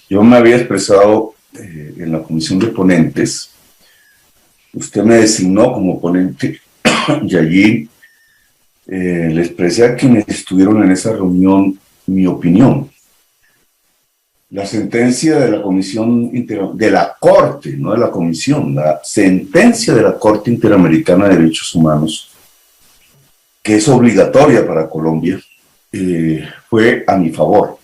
Yo me había expresado en la comisión de ponentes. Usted me designó como ponente y allí le expresé a quienes estuvieron en esa reunión mi opinión. La sentencia de la Comisión de la Corte, no de la Comisión, la sentencia de la Corte Interamericana de Derechos Humanos, que es obligatoria para Colombia, fue a mi favor.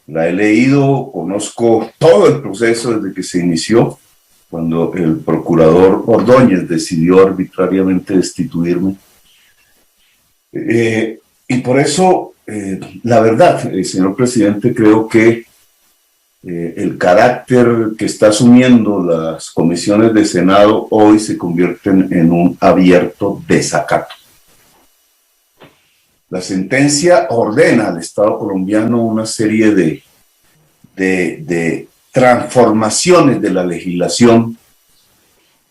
La he leído, conozco todo el proceso desde que se inició, cuando el procurador Ordóñez decidió arbitrariamente destituirme. Y por eso, la verdad, señor presidente, creo que el carácter que está asumiendo las comisiones de Senado hoy se convierten en un abierto desacato. La sentencia ordena al Estado colombiano una serie de transformaciones de la legislación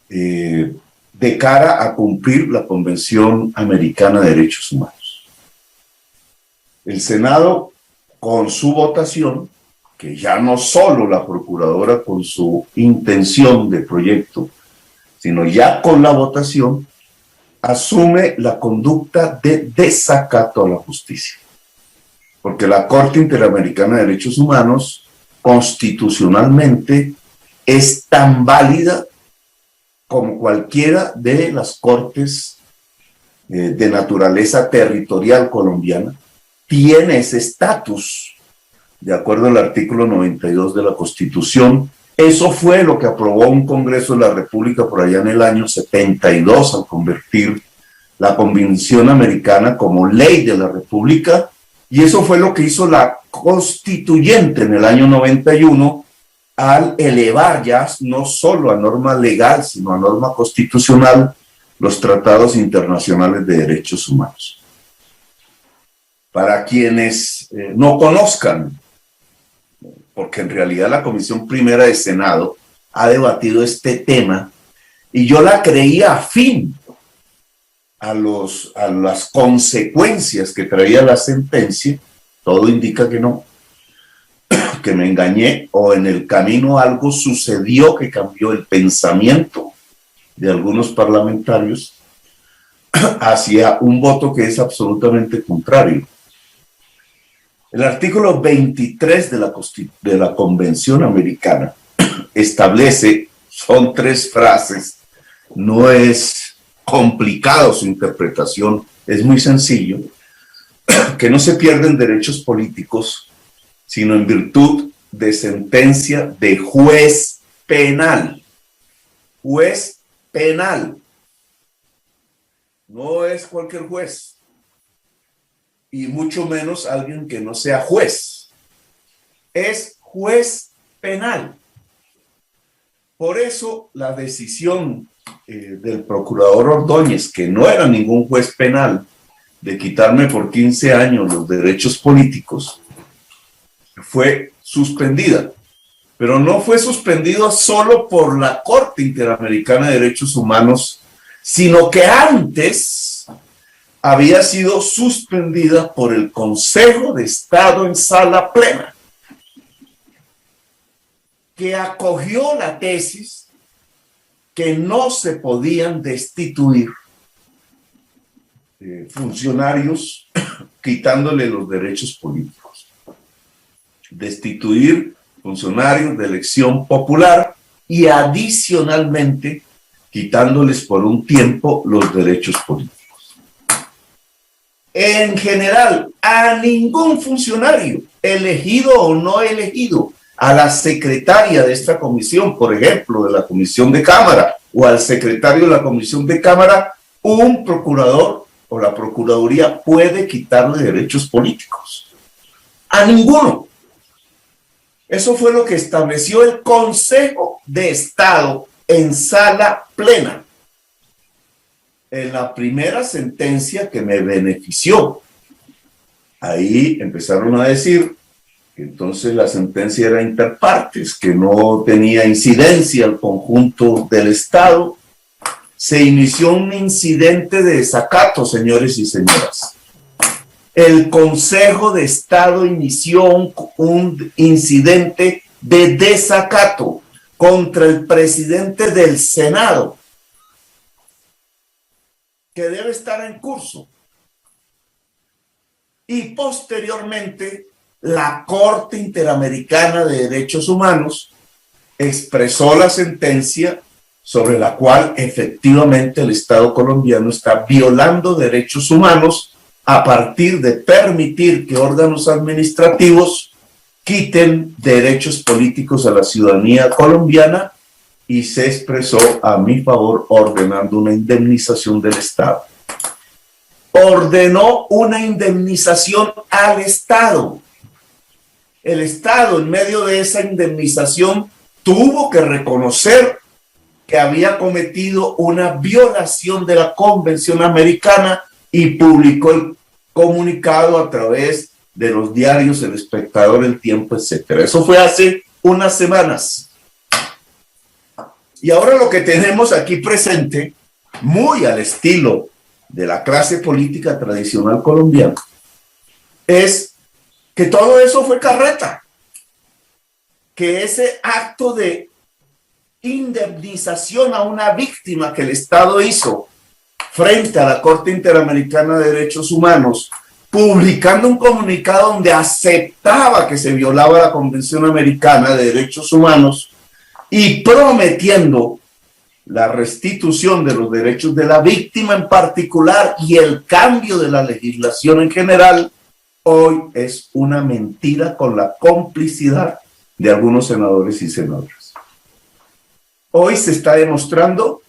de cara a cumplir la Convención Americana de Derechos Humanos. El Senado, con su votación, que ya no solo la procuradora con su intención de proyecto, sino ya con la votación, asume la conducta de desacato a la justicia. Porque la Corte Interamericana de Derechos Humanos constitucionalmente es tan válida como cualquiera de las cortes de naturaleza territorial colombiana, tiene ese estatus de acuerdo al artículo 92 de la Constitución. Eso fue lo que aprobó un Congreso de la República por allá en el año 72 al convertir la Convención Americana como ley de la República, y eso fue lo que hizo la Constituyente en el año 91 al elevar ya no solo a norma legal, sino a norma constitucional los tratados internacionales de derechos humanos. Para quienes no conozcan, porque en realidad la Comisión Primera de Senado ha debatido este tema y yo la creía afín a las consecuencias que traía la sentencia. Todo indica que no, que me engañé, o en el camino algo sucedió que cambió el pensamiento de algunos parlamentarios hacia un voto que es absolutamente contrario. El artículo 23 de la Convención Americana establece, son 3 frases, no es complicado su interpretación, es muy sencillo, que no se pierden derechos políticos, sino en virtud de sentencia de juez penal. Juez penal. No es cualquier juez. Y mucho menos alguien que no sea juez. Es juez penal. Por eso la decisión del procurador Ordóñez, que no era ningún juez penal, de quitarme por 15 años los derechos políticos, fue suspendida. Pero no fue suspendida solo por la Corte Interamericana de Derechos Humanos, sino que antes había sido suspendida por el Consejo de Estado en sala plena, que acogió la tesis que no se podían destituir funcionarios quitándole los derechos políticos. Destituir funcionarios de elección popular y adicionalmente quitándoles por un tiempo los derechos políticos. En general, a ningún funcionario, elegido o no elegido, a la secretaria de esta comisión, por ejemplo, de la Comisión de Cámara, o al secretario de la Comisión de Cámara, un procurador o la Procuraduría puede quitarle derechos políticos. A ninguno. Eso fue lo que estableció el Consejo de Estado en sala plena, en la primera sentencia que me benefició. Ahí empezaron a decir que entonces la sentencia era inter partes, que no tenía incidencia al conjunto del Estado. Se inició un incidente de desacato, señores y señoras. el Consejo de Estado inició un incidente de desacato contra el presidente del Senado, que debe estar en curso. Y posteriormente, la Corte Interamericana de Derechos Humanos expresó la sentencia sobre la cual efectivamente el Estado colombiano está violando derechos humanos a partir de permitir que órganos administrativos quiten derechos políticos a la ciudadanía colombiana, y se expresó a mi favor ordenando una indemnización del Estado. Ordenó una indemnización al Estado. El Estado, en medio de esa indemnización, tuvo que reconocer que había cometido una violación de la Convención Americana y publicó el comunicado a través de los diarios El Espectador, El Tiempo, etcétera. Eso fue hace unas semanas. Y ahora lo que tenemos aquí presente, muy al estilo de la clase política tradicional colombiana, es que todo eso fue carreta, que ese acto de indemnización a una víctima que el Estado hizo frente a la Corte Interamericana de Derechos Humanos, publicando un comunicado donde aceptaba que se violaba la Convención Americana de Derechos Humanos y prometiendo la restitución de los derechos de la víctima en particular y el cambio de la legislación en general, hoy es una mentira con la complicidad de algunos senadores y senadoras. Hoy se está demostrando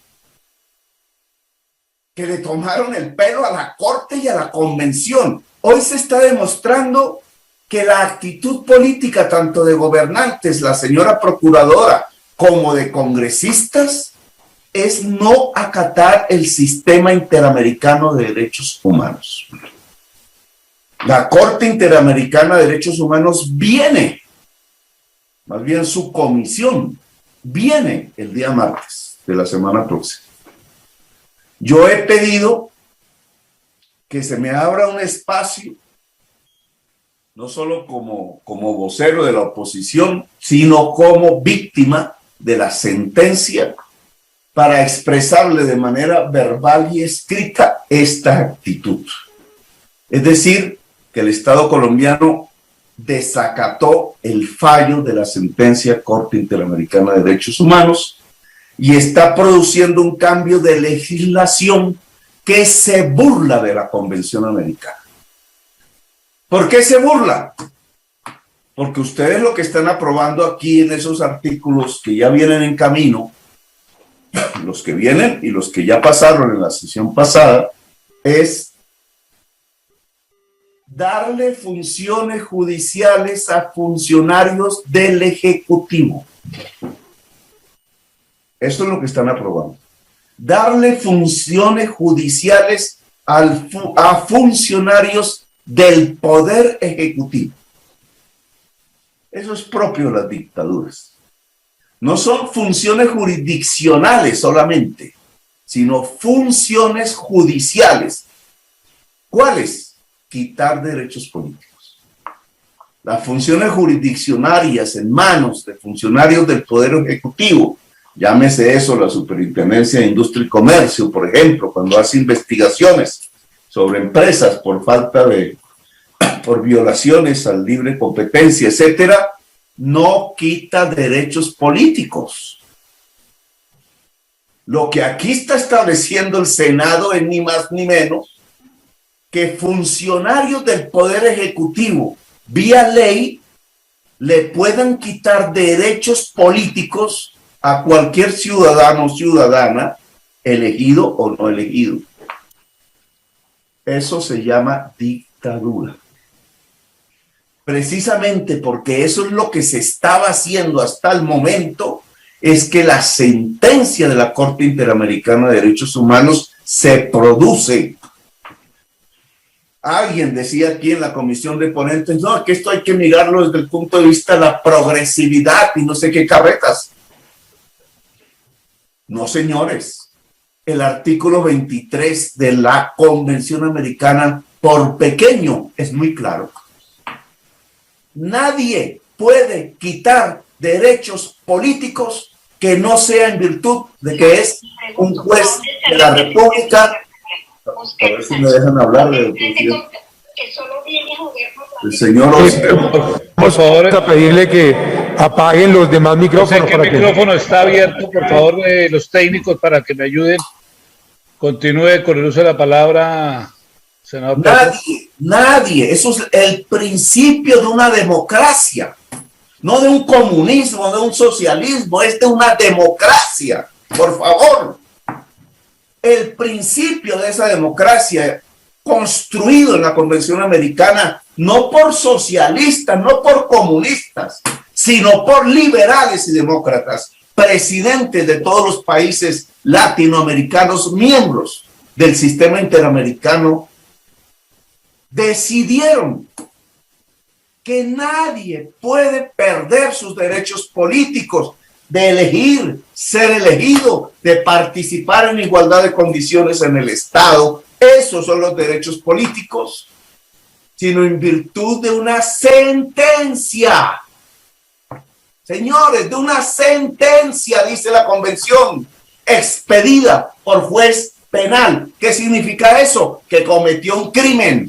que le tomaron el pelo a la Corte y a la Convención. Hoy se está demostrando que la actitud política, tanto de gobernantes, la señora procuradora, como de congresistas, es no acatar el sistema interamericano de derechos humanos. La Corte Interamericana de Derechos Humanos viene, más bien su comisión, viene el día martes de la semana próxima. Yo he pedido que se me abra un espacio, no solo como vocero de la oposición, sino como víctima de la sentencia, para expresarle de manera verbal y escrita esta actitud. Es decir, que el Estado colombiano desacató el fallo de la sentencia Corte Interamericana de Derechos Humanos y está produciendo un cambio de legislación que se burla de la Convención Americana. ¿Por qué se burla? Porque ustedes lo que están aprobando aquí en esos artículos que ya vienen en camino, los que vienen y los que ya pasaron en la sesión pasada, es darle funciones judiciales a funcionarios del Ejecutivo. Eso es lo que están aprobando. Darle funciones judiciales a funcionarios del Poder Ejecutivo. Eso es propio de las dictaduras. No son funciones jurisdiccionales solamente, sino funciones judiciales. ¿Cuáles? Quitar derechos políticos. Las funciones jurisdiccionarias en manos de funcionarios del Poder Ejecutivo, llámese eso la Superintendencia de Industria y Comercio, por ejemplo, cuando hace investigaciones sobre empresas por violaciones a libre competencia, etcétera, no quita derechos políticos. Lo que aquí está estableciendo el Senado es ni más ni menos que funcionarios del Poder Ejecutivo, vía ley, le puedan quitar derechos políticos a cualquier ciudadano o ciudadana, elegido o no elegido. Eso se llama dictadura. Precisamente porque eso es lo que se estaba haciendo hasta el momento, es que la sentencia de la Corte Interamericana de Derechos Humanos se produce. Alguien decía aquí en la comisión de ponentes, no, que esto hay que mirarlo desde el punto de vista de la progresividad y no sé qué carretas. No, señores. El artículo 23 de la Convención Americana por pequeño, es muy claro. Nadie puede quitar derechos políticos que no sea en virtud de que es un juez de la República. A ver si me dejan hablar del presidente. El señor por favor, a pedirle que apaguen los demás micrófonos. No sé qué micrófono está abierto, por favor, los técnicos, para que me ayuden. Continúe con el uso de la palabra, senador Petro. Nadie. Eso es el principio de una democracia. No de un comunismo, de un socialismo, es de una democracia. Por favor. El principio de esa democracia construido en la Convención Americana, no por socialistas, no por comunistas, sino por liberales y demócratas, presidentes de todos los países latinoamericanos, miembros del sistema interamericano, decidieron que nadie puede perder sus derechos políticos de elegir, ser elegido, de participar en igualdad de condiciones en el Estado. Esos son los derechos políticos, sino en virtud de una sentencia. Señores, de una sentencia, dice la Convención, expedida por juez penal. ¿Qué significa eso? Que cometió un crimen.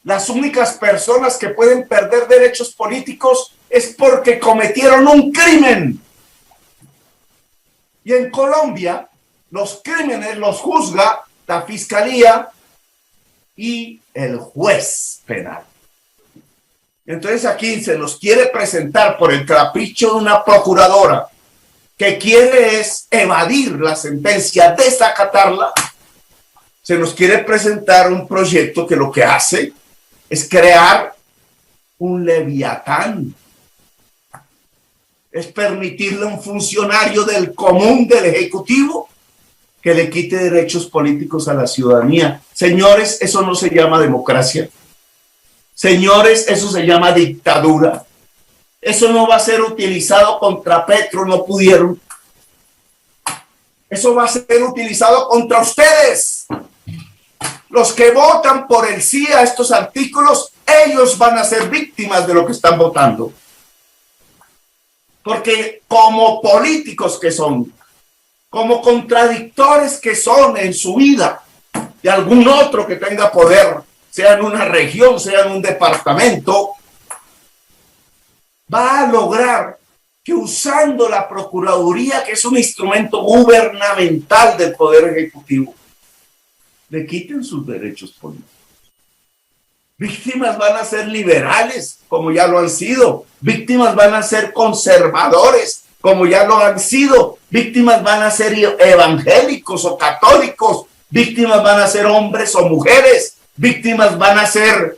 Las únicas personas que pueden perder derechos políticos es porque cometieron un crimen. Y en Colombia, los crímenes los juzga la fiscalía y el juez penal. Entonces aquí se nos quiere presentar por el capricho de una procuradora que quiere es evadir la sentencia, desacatarla. Se nos quiere presentar un proyecto que lo que hace es crear un leviatán. Es permitirle a un funcionario del común del Ejecutivo que le quite derechos políticos a la ciudadanía. Señores, eso no se llama democracia. Señores, eso se llama dictadura. Eso no va a ser utilizado contra Petro, no pudieron. Eso va a ser utilizado contra ustedes. Los que votan por el sí a estos artículos, ellos van a ser víctimas de lo que están votando. Porque como políticos que son, como contradictores que son en su vida, de algún otro que tenga poder, sea en una región, sea en un departamento, va a lograr que usando la Procuraduría, que es un instrumento gubernamental del Poder Ejecutivo, le quiten sus derechos políticos. Víctimas van a ser liberales, como ya lo han sido. Víctimas van a ser conservadores, como ya lo han sido. Víctimas van a ser evangélicos o católicos. Víctimas van a ser hombres o mujeres. Víctimas van a ser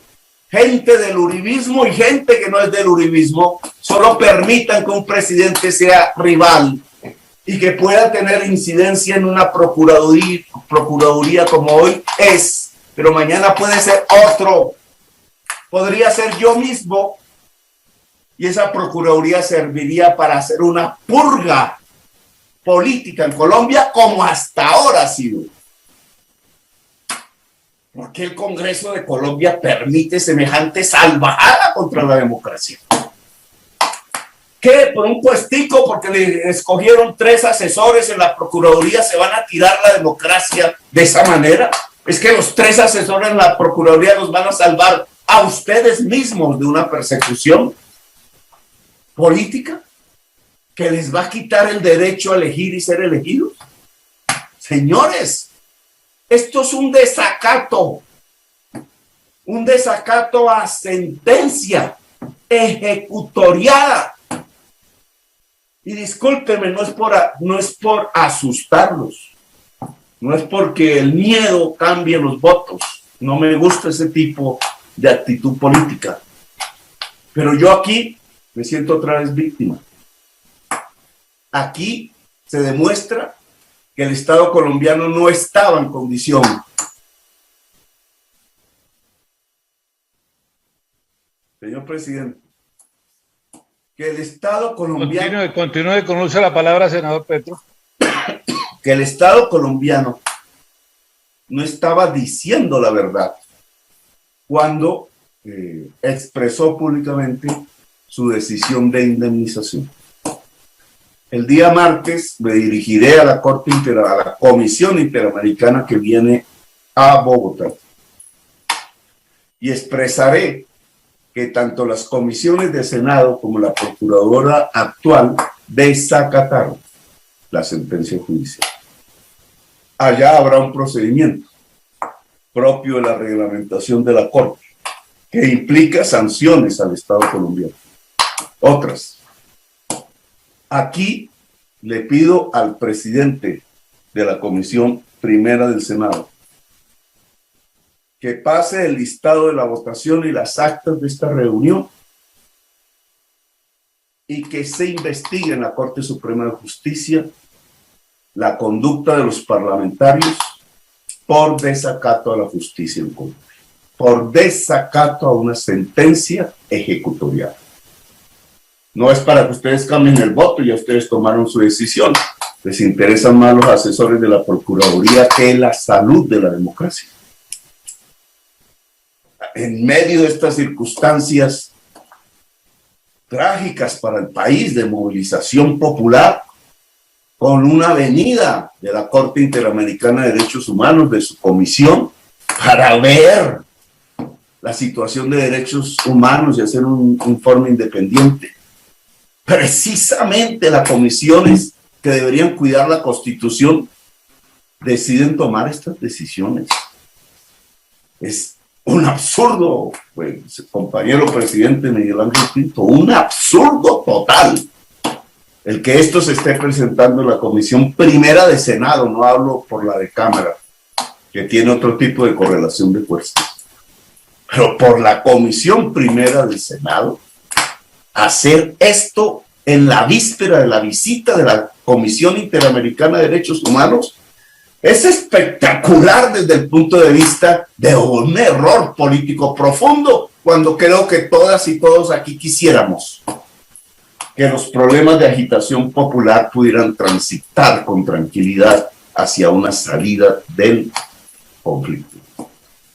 gente del uribismo y gente que no es del uribismo. Solo permitan que un presidente sea rival y que pueda tener incidencia en una procuraduría como hoy es, pero mañana puede ser otro. Podría ser yo mismo y esa procuraduría serviría para hacer una purga política en Colombia como hasta ahora ha sido. ¿Por qué el Congreso de Colombia permite semejante salvajada contra la democracia? ¿Qué? Por un puestico, porque le escogieron 3 asesores en la Procuraduría, ¿se van a tirar la democracia de esa manera? Es que los 3 asesores en la Procuraduría los van a salvar a ustedes mismos de una persecución política que les va a quitar el derecho a elegir y ser elegidos. Señores, esto es un desacato a sentencia ejecutoriada. Y discúlpenme, no es por asustarlos, no es porque el miedo cambie los votos. No me gusta ese tipo de actitud política. Pero yo aquí me siento otra vez víctima. Aquí se demuestra que el Estado colombiano no estaba en condición señor presidente, que el Estado colombiano... Continúe con uso de la palabra, senador Petro. Que el Estado colombiano no estaba diciendo la verdad cuando expresó públicamente su decisión de indemnización. El día martes me dirigiré a la Comisión Interamericana que viene a Bogotá y expresaré que tanto las comisiones de Senado como la procuradora actual desacataron la sentencia judicial. Allá habrá un procedimiento propio de la reglamentación de la Corte que implica sanciones al Estado colombiano. Otras. Aquí le pido al presidente de la Comisión Primera del Senado que pase el listado de la votación y las actas de esta reunión y que se investigue en la Corte Suprema de Justicia la conducta de los parlamentarios por desacato a la justicia en Colombia, por desacato a una sentencia ejecutorial. No es para que ustedes cambien el voto, ya ustedes tomaron su decisión. Les interesan más los asesores de la Procuraduría que la salud de la democracia. En medio de estas circunstancias trágicas para el país de movilización popular, con una venida de la Corte Interamericana de Derechos Humanos, de su comisión, para ver la situación de derechos humanos y hacer un informe independiente. Precisamente las comisiones que deberían cuidar la Constitución deciden tomar estas decisiones. Es un absurdo, pues, compañero presidente Miguel Ángel Pinto, un absurdo total el que esto se esté presentando en la Comisión Primera de Senado, no hablo por la de Cámara, que tiene otro tipo de correlación de fuerzas, pero por la Comisión Primera del Senado, hacer esto en la víspera de la visita de la Comisión Interamericana de Derechos Humanos es espectacular desde el punto de vista de un error político profundo, cuando creo que todas y todos aquí quisiéramos que los problemas de agitación popular pudieran transitar con tranquilidad hacia una salida del conflicto.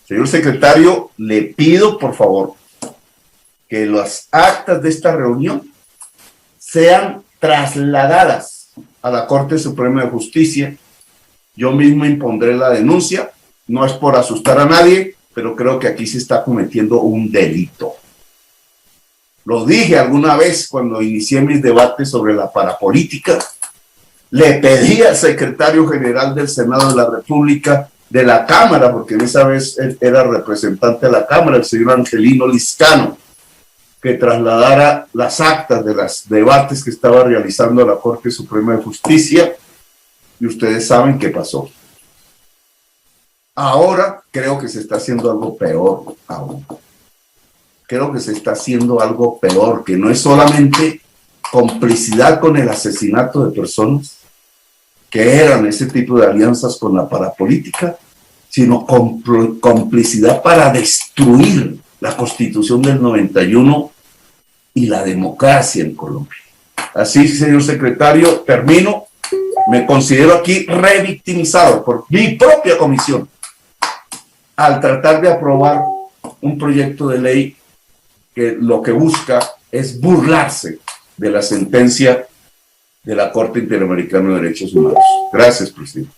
Señor secretario, le pido por favor que las actas de esta reunión sean trasladadas a la Corte Suprema de Justicia. Yo mismo impondré la denuncia, no es por asustar a nadie, pero creo que aquí se está cometiendo un delito. Lo dije alguna vez cuando inicié mis debates sobre la parapolítica. Le pedí al secretario general del Senado de la República, de la Cámara, porque en esa vez él era representante de la Cámara, el señor Angelino Liscano, que trasladara las actas de los debates que estaba realizando la Corte Suprema de Justicia, y ustedes saben qué pasó. Ahora creo que se está haciendo algo peor aún. Creo que se está haciendo algo peor, que no es solamente complicidad con el asesinato de personas que eran ese tipo de alianzas con la parapolítica, sino complicidad para destruir la Constitución del 91 y la democracia en Colombia. Así, señor secretario, termino. Me considero aquí revictimizado por mi propia comisión al tratar de aprobar un proyecto de ley que lo que busca es burlarse de la sentencia de la Corte Interamericana de Derechos Humanos. Gracias, presidente.